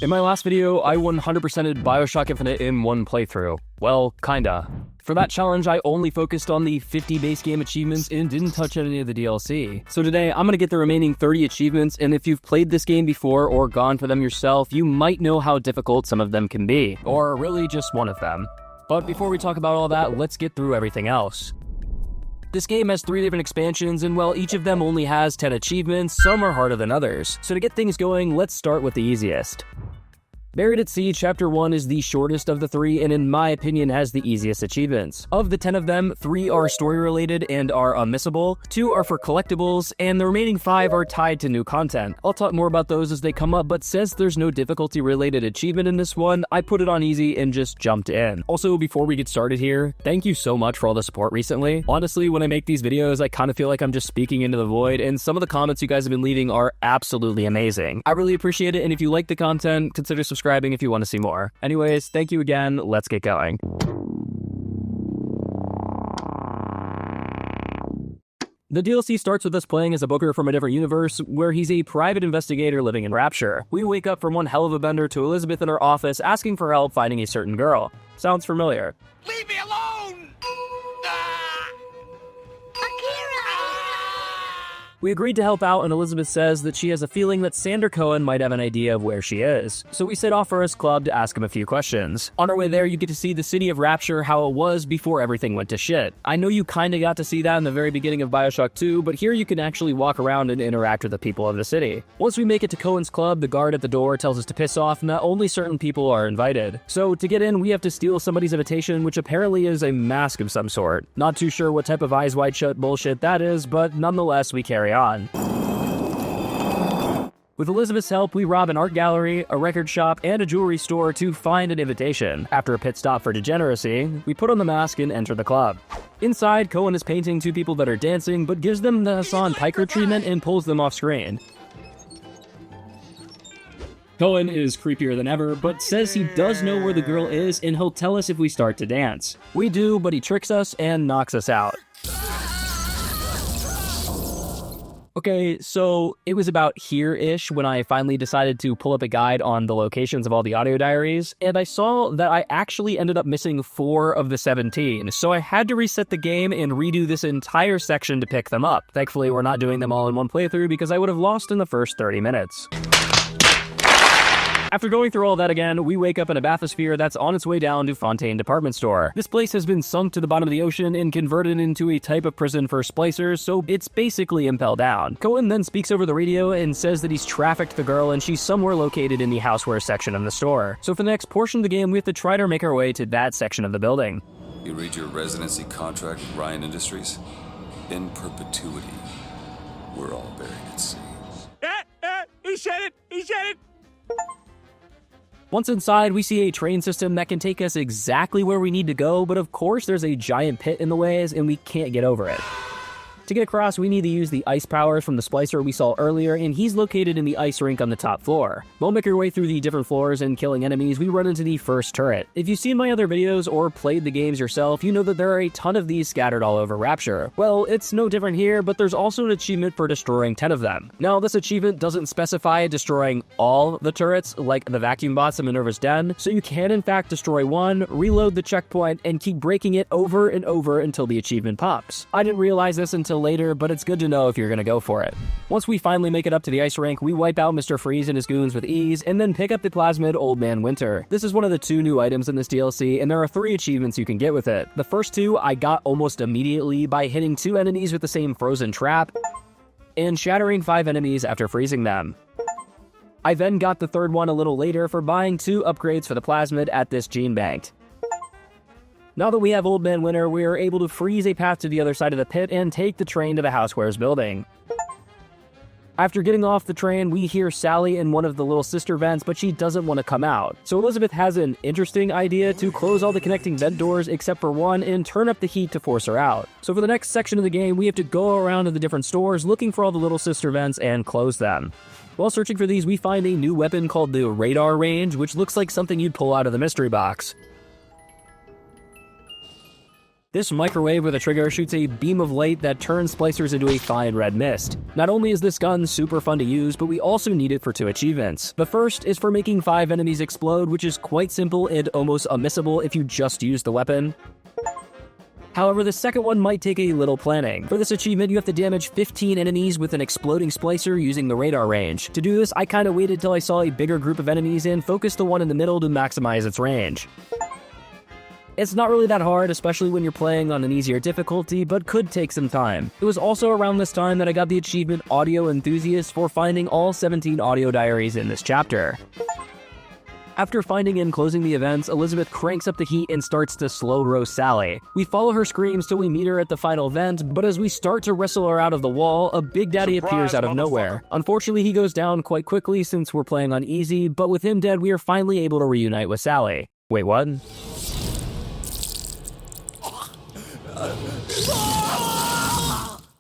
In my last video, I 100%ed BioShock Infinite in one playthrough. Well, kinda. For that challenge, I only focused on the 50 base game achievements and didn't touch any of the DLC. So today, I'm gonna get the remaining 30 achievements, and if you've played this game before or gone for them yourself, you might know how difficult some of them can be. Or really just one of them. But before we talk about all that, let's get through everything else. This game has 3 different expansions, and while each of them only has 10 achievements, some are harder than others. So to get things going, let's start with the easiest. Buried at Sea Chapter 1 is the shortest of the 3 and in my opinion has the easiest achievements. Of the 10 of them, 3 are story related and are unmissable, 2 are for collectibles, and the remaining 5 are tied to new content. I'll talk more about those as they come up, but since there's no difficulty related achievement in this one, I put it on easy and just jumped in. Also, before we get started here, thank you so much for all the support recently. Honestly, when I make these videos, I kind of feel like I'm just speaking into the void, and some of the comments you guys have been leaving are absolutely amazing. I really appreciate it, and if you like the content, consider subscribing if you want to see more. Anyways, thank you again, let's get going. The DLC starts with us playing as a Booker from a different universe, where he's a private investigator living in Rapture. We wake up from one hell of a bender to Elizabeth in her office asking for help finding a certain girl. Sounds familiar. Leave me alone! We agreed to help out, and Elizabeth says that she has a feeling that Sander Cohen might have an idea of where she is. So we set off for his club to ask him a few questions. On our way there, you get to see the city of Rapture, how it was before everything went to shit. I know you kinda got to see that in the very beginning of BioShock 2, but here you can actually walk around and interact with the people of the city. Once we make it to Cohen's club, the guard at the door tells us to piss off, and that only certain people are invited. So to get in, we have to steal somebody's invitation, which apparently is a mask of some sort. Not too sure what type of eyes wide shut bullshit that is, but nonetheless, we carry on. With Elizabeth's help, we rob an art gallery, a record shop, and a jewelry store to find an invitation. After a pit stop for degeneracy, we put on the mask and enter the club. Inside, Cohen is painting 2 people that are dancing, but gives them the Hassan Piker treatment and pulls them off screen. Cohen is creepier than ever, but says he does know where the girl is and he'll tell us if we start to dance. We do, but he tricks us and knocks us out. Okay, so it was about here-ish when I finally decided to pull up a guide on the locations of all the audio diaries, and I saw that I actually ended up missing 4 of the 17, so I had to reset the game and redo this entire section to pick them up. Thankfully, we're not doing them all in one playthrough because I would have lost in the first 30 minutes. After going through all that again, we wake up in a bathysphere that's on its way down to Fontaine Department Store. This place has been sunk to the bottom of the ocean and converted into a type of prison for splicers, so it's basically impel down. Cohen then speaks over the radio and says that he's trafficked the girl and she's somewhere located in the houseware section of the store. So for the next portion of the game, we have to try to make our way to that section of the building. You read your residency contract with Ryan Industries? In perpetuity, we're all buried at sea. He said it! He said it! Once inside, we see a train system that can take us exactly where we need to go, but of course there's a giant pit in the ways and we can't get over it. To get across, we need to use the ice powers from the splicer we saw earlier, and he's located in the ice rink on the top floor. While making our way through the different floors and killing enemies, we run into the first turret. If you've seen my other videos or played the games yourself, you know that there are a ton of these scattered all over Rapture. Well, it's no different here, but there's also an achievement for destroying 10 of them. Now, this achievement doesn't specify destroying all the turrets, like the vacuum bots in Minerva's Den, so you can in fact destroy one, reload the checkpoint, and keep breaking it over and over until the achievement pops. I didn't realize this until later, but it's good to know if you're gonna go for it. Once we finally make it up to the ice rink, we wipe out Mr. Freeze and his goons with ease, and then pick up the plasmid Old Man Winter. This is one of the 2 new items in this DLC, and there are 3 achievements you can get with it. The first 2 I got almost immediately by hitting 2 enemies with the same frozen trap, and shattering 5 enemies after freezing them. I then got the 3rd one a little later for buying 2 upgrades for the plasmid at this gene bank. Now that we have Old Man Winter, we are able to freeze a path to the other side of the pit and take the train to the Housewares building. After getting off the train, we hear Sally in one of the little sister vents, but she doesn't want to come out. So Elizabeth has an interesting idea to close all the connecting vent doors except for one and turn up the heat to force her out. So for the next section of the game, we have to go around to the different stores looking for all the little sister vents and close them. While searching for these, we find a new weapon called the Radar Range, which looks like something you'd pull out of the mystery box. This microwave with a trigger shoots a beam of light that turns splicers into a fine red mist. Not only is this gun super fun to use, but we also need it for 2 achievements. The first is for making 5 enemies explode, which is quite simple and almost unmissable if you just use the weapon. However, the second one might take a little planning. For this achievement, you have to damage 15 enemies with an exploding splicer using the radar range. To do this, I kinda waited till I saw a bigger group of enemies and focused the one in the middle to maximize its range. It's not really that hard, especially when you're playing on an easier difficulty, but could take some time. It was also around this time that I got the achievement Audio Enthusiast for finding all 17 audio diaries in this chapter. After finding and closing the events, Elizabeth cranks up the heat and starts to slow roast Sally. We follow her screams till we meet her at the final event, but as we start to wrestle her out of the wall, a Big Daddy appears out of nowhere. Unfortunately, he goes down quite quickly since we're playing on easy, but with him dead, we are finally able to reunite with Sally. Wait, what?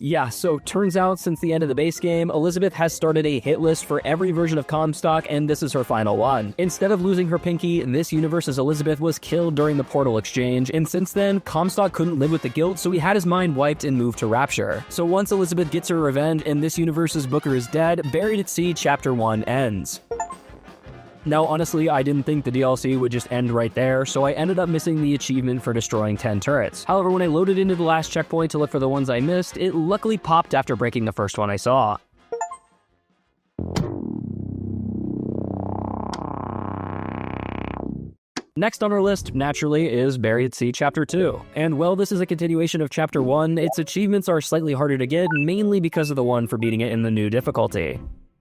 Yeah, so turns out since the end of the base game, Elizabeth has started a hit list for every version of Comstock, and this is her final one. Instead of losing her pinky, this universe's Elizabeth was killed during the portal exchange, and since then, Comstock couldn't live with the guilt, so he had his mind wiped and moved to Rapture. So once Elizabeth gets her revenge and this universe's Booker is dead, Buried at Sea Chapter 1 ends. Now, honestly, I didn't think the DLC would just end right there, so I ended up missing the achievement for destroying 10 turrets. However, when I loaded into the last checkpoint to look for the ones I missed, it luckily popped after breaking the first one I saw. Next on our list, naturally, is Buried at Sea Chapter 2. And while this is a continuation of Chapter 1, its achievements are slightly harder to get, mainly because of the one for beating it in the new difficulty.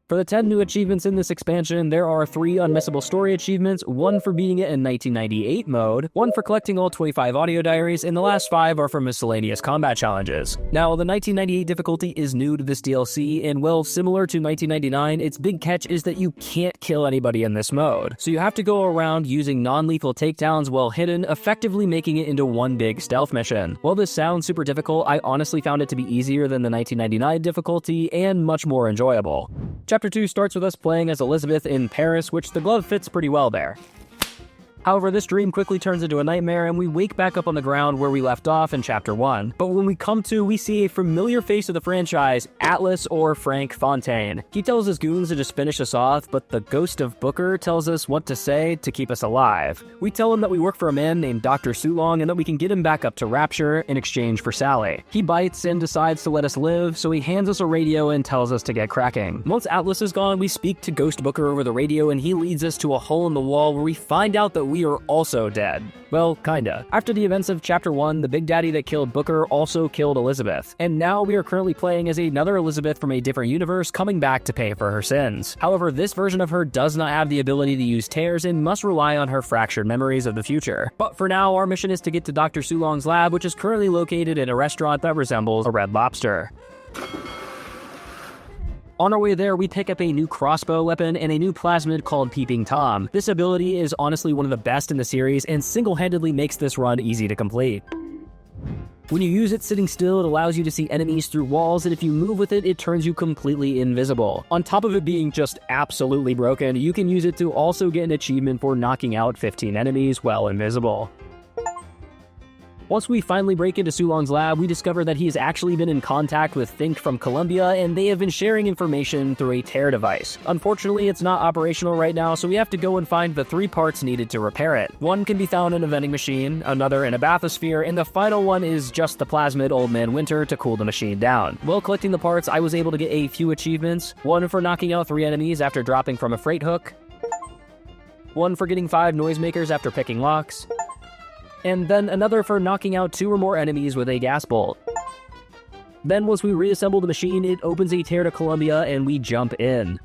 For the 10 new achievements in this expansion, there are 3 unmissable story achievements, 1 for beating it in 1998 mode, 1 for collecting all 25 audio diaries, and the last 5 are for miscellaneous combat challenges. Now, the 1998 difficulty is new to this DLC, and while similar to 1999, its big catch is that you can't kill anybody in this mode. So you have to go around using non-lethal takedowns while hidden, effectively making it into one big stealth mission. While this sounds super difficult, I honestly found it to be easier than the 1999 difficulty, and much more enjoyable. Chapter 2 starts with us playing as Elizabeth in Paris, which the glove fits pretty well there. However, this dream quickly turns into a nightmare and we wake back up on the ground where we left off in Chapter 1. But when we come to, we see a familiar face of the franchise, Atlas or Frank Fontaine. He tells his goons to just finish us off, but the ghost of Booker tells us what to say to keep us alive. We tell him that we work for a man named Dr. Sulong and that we can get him back up to Rapture in exchange for Sally. He bites and decides to let us live, so he hands us a radio and tells us to get cracking. Once Atlas is gone, we speak to Ghost Booker over the radio and he leads us to a hole in the wall where we find out that we are also dead. Well, kinda. After the events of Chapter 1, the Big Daddy that killed Booker also killed Elizabeth. And now we are currently playing as another Elizabeth from a different universe coming back to pay for her sins. However, this version of her does not have the ability to use tears and must rely on her fractured memories of the future. But for now, our mission is to get to Dr. Sulong's lab, which is currently located in a restaurant that resembles a Red Lobster. On our way there, we pick up a new crossbow weapon and a new plasmid called Peeping Tom. This ability is honestly one of the best in the series and single-handedly makes this run easy to complete. When you use it sitting still, it allows you to see enemies through walls, and if you move with it, it turns you completely invisible. On top of it being just absolutely broken, you can use it to also get an achievement for knocking out 15 enemies while invisible. Once we finally break into Sulong's lab, we discover that he has actually been in contact with Think from Columbia, and they have been sharing information through a tear device. Unfortunately, it's not operational right now, so we have to go and find the 3 parts needed to repair it. One can be found in a vending machine, another in a bathysphere, and the final one is just the plasmid Old Man Winter to cool the machine down. While collecting the parts, I was able to get a few achievements, 1 for knocking out 3 enemies after dropping from a freight hook, 1 for getting 5 noisemakers after picking locks, and then another for knocking out 2 or more enemies with a gas bolt. Then once we reassemble the machine, it opens a tear to Columbia and we jump in.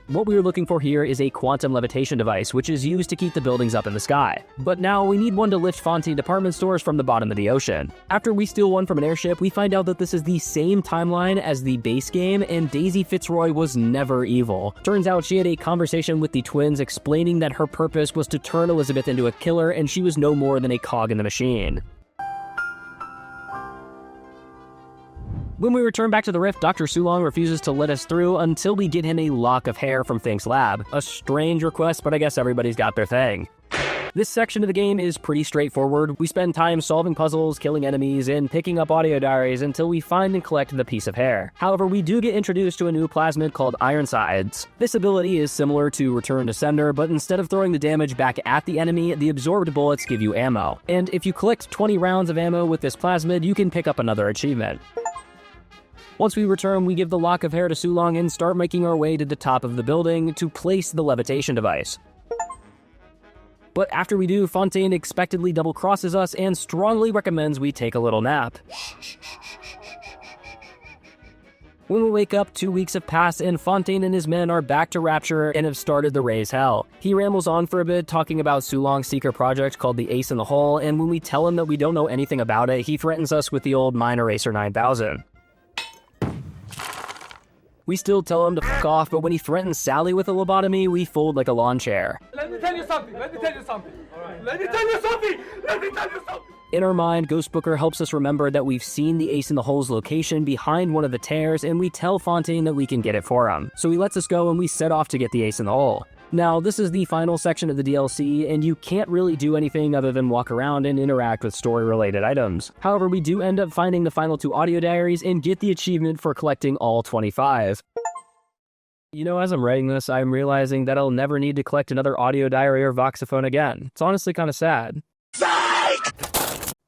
What we are looking for here is a quantum levitation device, which is used to keep the buildings up in the sky. But now we need one to lift Fontaine department stores from the bottom of the ocean. After we steal one from an airship, we find out that this is the same timeline as the base game, and Daisy Fitzroy was never evil. Turns out she had a conversation with the twins explaining that her purpose was to turn Elizabeth into a killer, and she was no more than a cog in the machine. When we return back to the rift, Dr. Sulong refuses to let us through until we get him a lock of hair from Think's lab. A strange request, but I guess everybody's got their thing. This section of the game is pretty straightforward. We spend time solving puzzles, killing enemies, and picking up audio diaries until we find and collect the piece of hair. However, we do get introduced to a new plasmid called Ironsides. This ability is similar to Return to Sender, but instead of throwing the damage back at the enemy, the absorbed bullets give you ammo. And if you collect 20 rounds of ammo with this plasmid, you can pick up another achievement. Once we return, we give the lock of hair to Sulong and start making our way to the top of the building to place the levitation device. But after we do, Fontaine expectedly double-crosses us and strongly recommends we take a little nap. When we wake up, 2 weeks have passed and Fontaine and his men are back to Rapture and have started the Raise Hell. He rambles on for a bit, talking about Sulong's secret project called the Ace in the Hole, and when we tell him that we don't know anything about it, he threatens us with the old Mine Eraser 9000. We still tell him to fuck off, but when he threatens Sally with a lobotomy, we fold like a lawn chair. Let me tell you something. Let me tell you something. All right. Let me tell you something. Let me tell you something. In our mind, Ghost Booker helps us remember that we've seen the Ace in the Hole's location behind one of the tears, and we tell Fontaine that we can get it for him. So he lets us go and we set off to get the Ace in the Hole. Now, this is the final section of the DLC, and you can't really do anything other than walk around and interact with story-related items. However, we do end up finding the final 2 audio diaries and get the achievement for collecting all 25. You know, as I'm writing this, I'm realizing that I'll never need to collect another audio diary or voxophone again. It's honestly kind of sad.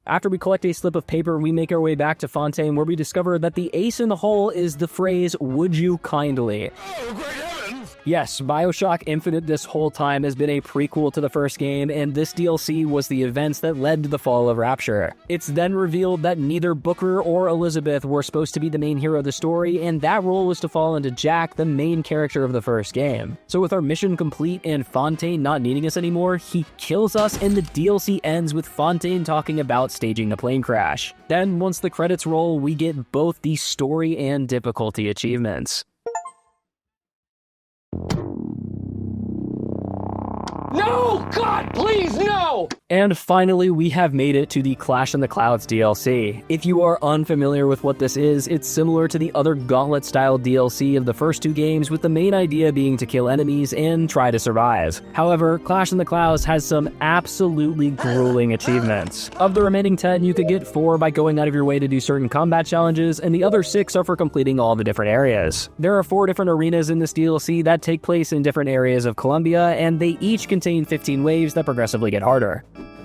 After we collect a slip of paper, we make our way back to Fontaine, where we discover that the Ace in the Hole is the phrase, "Would you kindly?" Oh, great heavens! Yes, BioShock Infinite this whole time has been a prequel to the first game, and this DLC was the events that led to the fall of Rapture. It's then revealed that neither Booker or Elizabeth were supposed to be the main hero of the story, and that role was to fall into Jack, the main character of the first game. So with our mission complete and Fontaine not needing us anymore, he kills us, and the DLC ends with Fontaine talking about staging the plane crash. Then, once the credits roll, we get both the story and difficulty achievements. No! God, please, no! And finally, we have made it to the Clash in the Clouds DLC. If you are unfamiliar with what this is, it's similar to the other Gauntlet-style DLC of the first 2 games, with the main idea being to kill enemies and try to survive. However, Clash in the Clouds has some absolutely grueling achievements. Of the remaining 10, you could get 4 by going out of your way to do certain combat challenges, and the other 6 are for completing all the different areas. There are 4 different arenas in this DLC that take place in different areas of Columbia, and they each contain 15 waves that progressively get harder.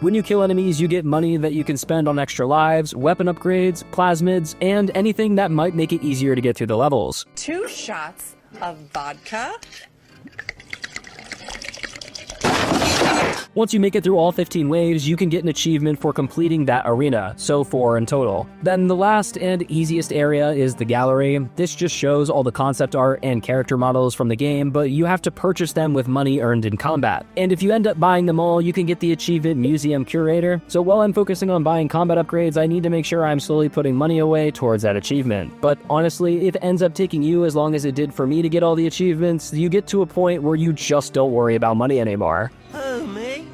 When you kill enemies, you get money that you can spend on extra lives, weapon upgrades, plasmids, and anything that might make it easier to get through the levels. 2 shots of vodka. Once you make it through all 15 waves, you can get an achievement for completing that arena, so 4 in total. Then the last and easiest area is the gallery. This just shows all the concept art and character models from the game, but you have to purchase them with money earned in combat. And if you end up buying them all, you can get the achievement Museum Curator. So while I'm focusing on buying combat upgrades, I need to make sure I'm slowly putting money away towards that achievement. But honestly, if it ends up taking you as long as it did for me to get all the achievements, you get to a point where you just don't worry about money anymore. Oh, me?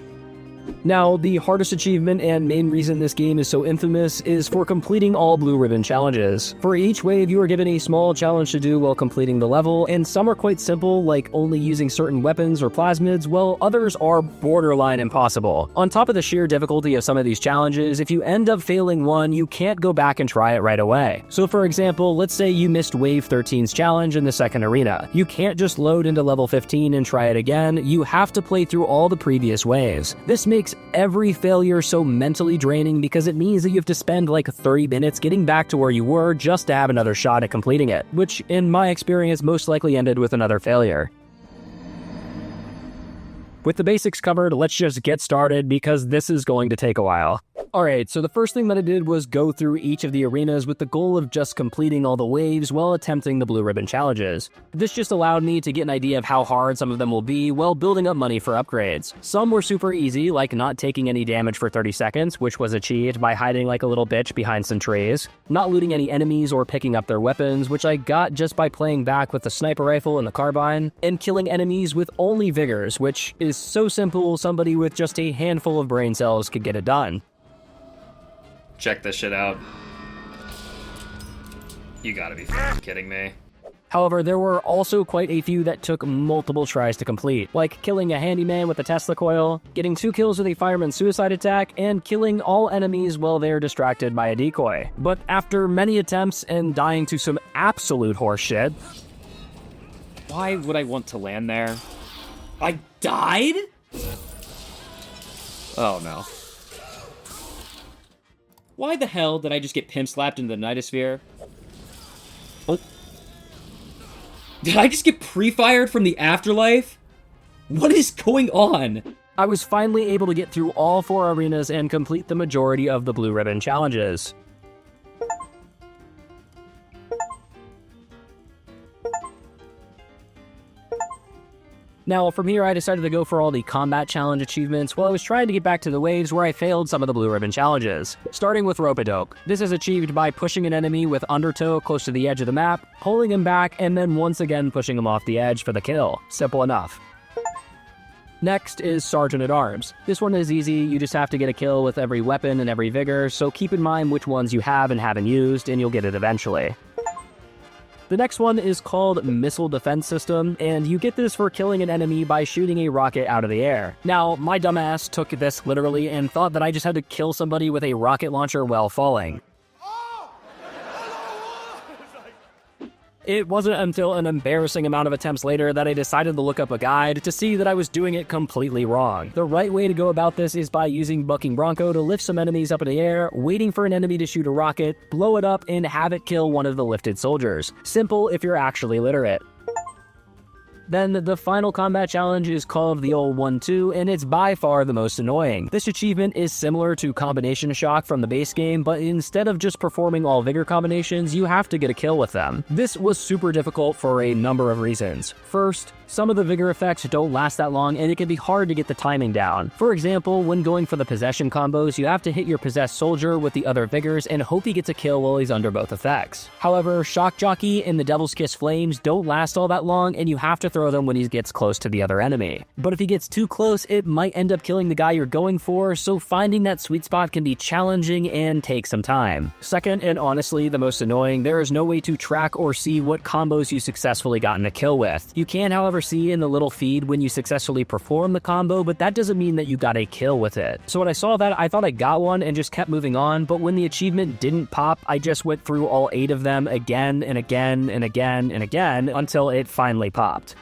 Now, the hardest achievement and main reason this game is so infamous is for completing all blue ribbon challenges. For each wave, you are given a small challenge to do while completing the level, and some are quite simple, like only using certain weapons or plasmids, while others are borderline impossible. On top of the sheer difficulty of some of these challenges, if you end up failing one, you can't go back and try it right away. So for example, let's say you missed Wave 13's challenge in the second arena. You can't just load into level 15 and try it again, you have to play through all the previous waves. This makes every failure so mentally draining because it means that you have to spend like 30 minutes getting back to where you were just to have another shot at completing it, which in my experience most likely ended with another failure. With the basics covered, let's just get started because this is going to take a while. Alright, so the first thing that I did was go through each of the arenas with the goal of just completing all the waves while attempting the blue ribbon challenges. This just allowed me to get an idea of how hard some of them will be while building up money for upgrades. Some were super easy, like not taking any damage for 30 seconds, which was achieved by hiding like a little bitch behind some trees, not looting any enemies or picking up their weapons, which I got just by playing back with the sniper rifle and the carbine, and killing enemies with only vigors, which is so simple somebody with just a handful of brain cells could get it done. Check this shit out. You gotta be f***ing kidding me. However, there were also quite a few that took multiple tries to complete, like killing a handyman with a Tesla coil, getting 2 kills with a fireman's suicide attack, and killing all enemies while they're distracted by a decoy. But after many attempts and dying to some absolute horseshit... Why would I want to land there? I died? Oh no. Why the hell did I just get pimp slapped into the Nightosphere? Oh. Did I just get pre-fired from the afterlife? What is going on? I was finally able to get through all 4 arenas and complete the majority of the Blue Ribbon challenges. Now, from here I decided to go for all the combat challenge achievements while I was trying to get back to the waves where I failed some of the Blue Ribbon challenges. Starting with Rope-a-Dope. This is achieved by pushing an enemy with Undertow close to the edge of the map, pulling him back, and then once again pushing him off the edge for the kill. Simple enough. Next is Sergeant at Arms. This one is easy, you just have to get a kill with every weapon and every vigor, so keep in mind which ones you have and haven't used, and you'll get it eventually. The next one is called Missile Defense System, and you get this for killing an enemy by shooting a rocket out of the air. Now, my dumbass took this literally and thought that I just had to kill somebody with a rocket launcher while falling. It wasn't until an embarrassing amount of attempts later that I decided to look up a guide to see that I was doing it completely wrong. The right way to go about this is by using Bucking Bronco to lift some enemies up in the air, waiting for an enemy to shoot a rocket, blow it up, and have it kill one of the lifted soldiers. Simple if you're actually literate. Then the final combat challenge is called the old 1-2, and it's by far the most annoying. This achievement is similar to Combination Shock from the base game, but instead of just performing all vigor combinations, you have to get a kill with them. This was super difficult for a number of reasons. First, some of the vigor effects don't last that long, and it can be hard to get the timing down. For example, when going for the possession combos, you have to hit your possessed soldier with the other vigors and hope he gets a kill while he's under both effects. However, Shock Jockey and the Devil's Kiss Flames don't last all that long, and you have to throw them when he gets close to the other enemy. But if he gets too close, it might end up killing the guy you're going for, so finding that sweet spot can be challenging and take some time. Second, and honestly the most annoying, there is no way to track or see what combos you successfully gotten a kill with. You can, however, see in the little feed when you successfully perform the combo, but that doesn't mean that you got a kill with it. So when I saw that, I thought I got one and just kept moving on, but when the achievement didn't pop, I just went through all 8 of them again and again and again and again until it finally popped.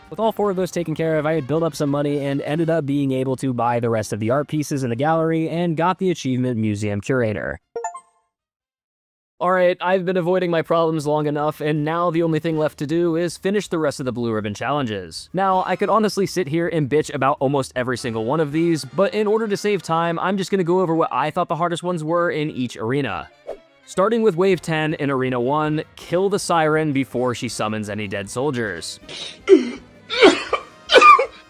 With all 4 of those taken care of, I had built up some money and ended up being able to buy the rest of the art pieces in the gallery and got the achievement Museum Curator. Alright, I've been avoiding my problems long enough, and now the only thing left to do is finish the rest of the Blue Ribbon challenges. Now, I could honestly sit here and bitch about almost every single one of these, but in order to save time, I'm just gonna go over what I thought the hardest ones were in each arena. Starting with Wave 10 in Arena 1, kill the Siren before she summons any dead soldiers.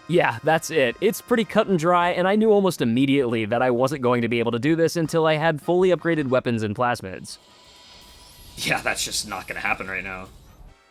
Yeah, that's it. It's pretty cut and dry, and I knew almost immediately that I wasn't going to be able to do this until I had fully upgraded weapons and plasmids. Yeah, that's just not gonna happen right now.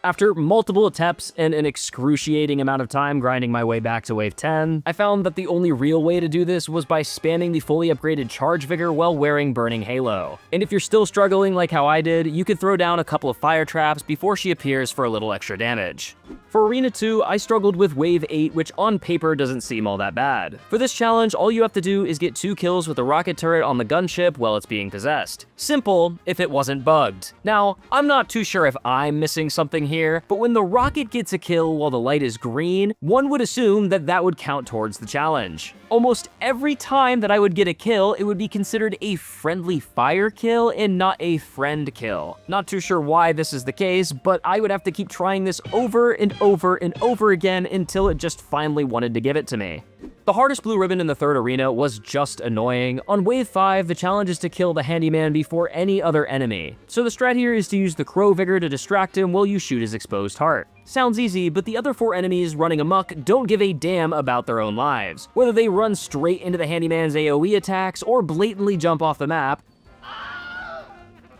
After multiple attempts and an excruciating amount of time grinding my way back to Wave 10, I found that the only real way to do this was by spamming the fully upgraded Charge Vigor while wearing Burning Halo. And if you're still struggling like how I did, you could throw down a couple of fire traps before she appears for a little extra damage. For Arena 2, I struggled with Wave 8, which on paper doesn't seem all that bad. For this challenge, all you have to do is get 2 kills with a rocket turret on the gunship while it's being possessed. Simple, if it wasn't bugged. Now, I'm not too sure if I'm missing something here, but when the rocket gets a kill while the light is green, one would assume that that would count towards the challenge. Almost every time that I would get a kill, it would be considered a friendly fire kill and not a friend kill. Not too sure why this is the case, but I would have to keep trying this over and over and over again until it just finally wanted to give it to me. The hardest Blue Ribbon in the 3rd arena was just annoying. On Wave 5, the challenge is to kill the Handyman before any other enemy. So the strat here is to use the Crow Vigor to distract him while you shoot his exposed heart. Sounds easy, but the other 4 enemies running amok don't give a damn about their own lives. Whether they run straight into the Handyman's AoE attacks or blatantly jump off the map,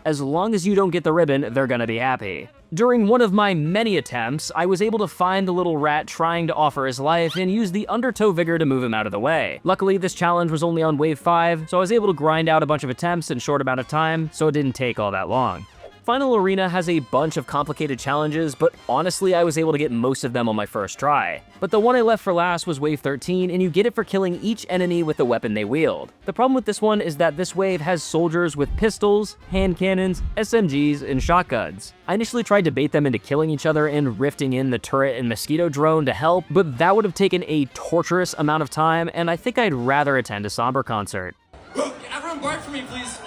as long as you don't get the ribbon, they're gonna be happy. During one of my many attempts, I was able to find the little rat trying to offer his life and use the Undertow Vigor to move him out of the way. Luckily, this challenge was only on Wave 5, so I was able to grind out a bunch of attempts in a short amount of time, so it didn't take all that long. Final Arena has a bunch of complicated challenges, but honestly I was able to get most of them on my first try. But the one I left for last was Wave 13, and you get it for killing each enemy with the weapon they wield. The problem with this one is that this wave has soldiers with pistols, hand cannons, SMGs, and shotguns. I initially tried to bait them into killing each other and rifting in the turret and mosquito drone to help, but that would have taken a torturous amount of time, and I think I'd rather attend a Somber concert. Everyone bark for me, please.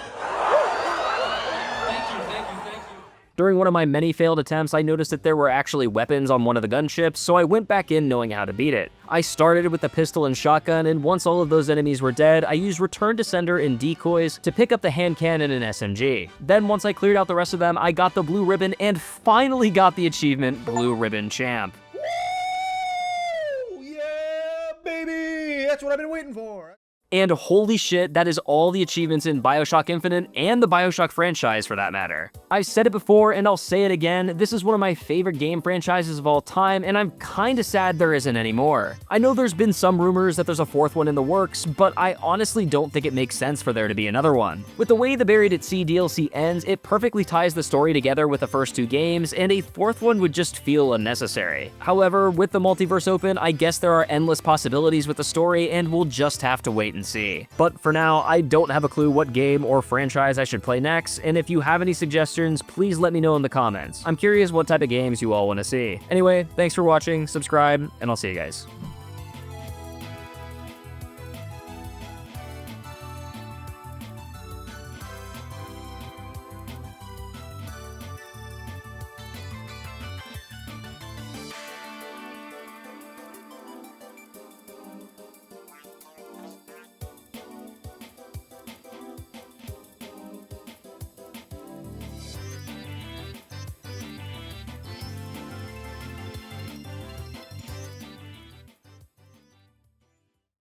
During one of my many failed attempts, I noticed that there were actually weapons on one of the gunships, so I went back in knowing how to beat it. I started with the pistol and shotgun, and once all of those enemies were dead, I used Return to Sender and decoys to pick up the hand cannon and SMG. Then once I cleared out the rest of them, I got the blue ribbon and finally got the achievement Blue Ribbon Champ. Woo! Yeah, baby! That's what I've been waiting for. And holy shit, that is all the achievements in BioShock Infinite and the BioShock franchise for that matter. I've said it before and I'll say it again, this is one of my favorite game franchises of all time, and I'm kinda sad there isn't anymore. I know there's been some rumors that there's a fourth one in the works, but I honestly don't think it makes sense for there to be another one. With the way the Buried at Sea DLC ends, it perfectly ties the story together with the first two games, and a fourth one would just feel unnecessary. However, with the multiverse open, I guess there are endless possibilities with the story, and we'll just have to wait and see. But for now, I don't have a clue what game or franchise I should play next, and if you have any suggestions, please let me know in the comments. I'm curious what type of games you all want to see. Anyway, thanks for watching, subscribe, and I'll see you guys.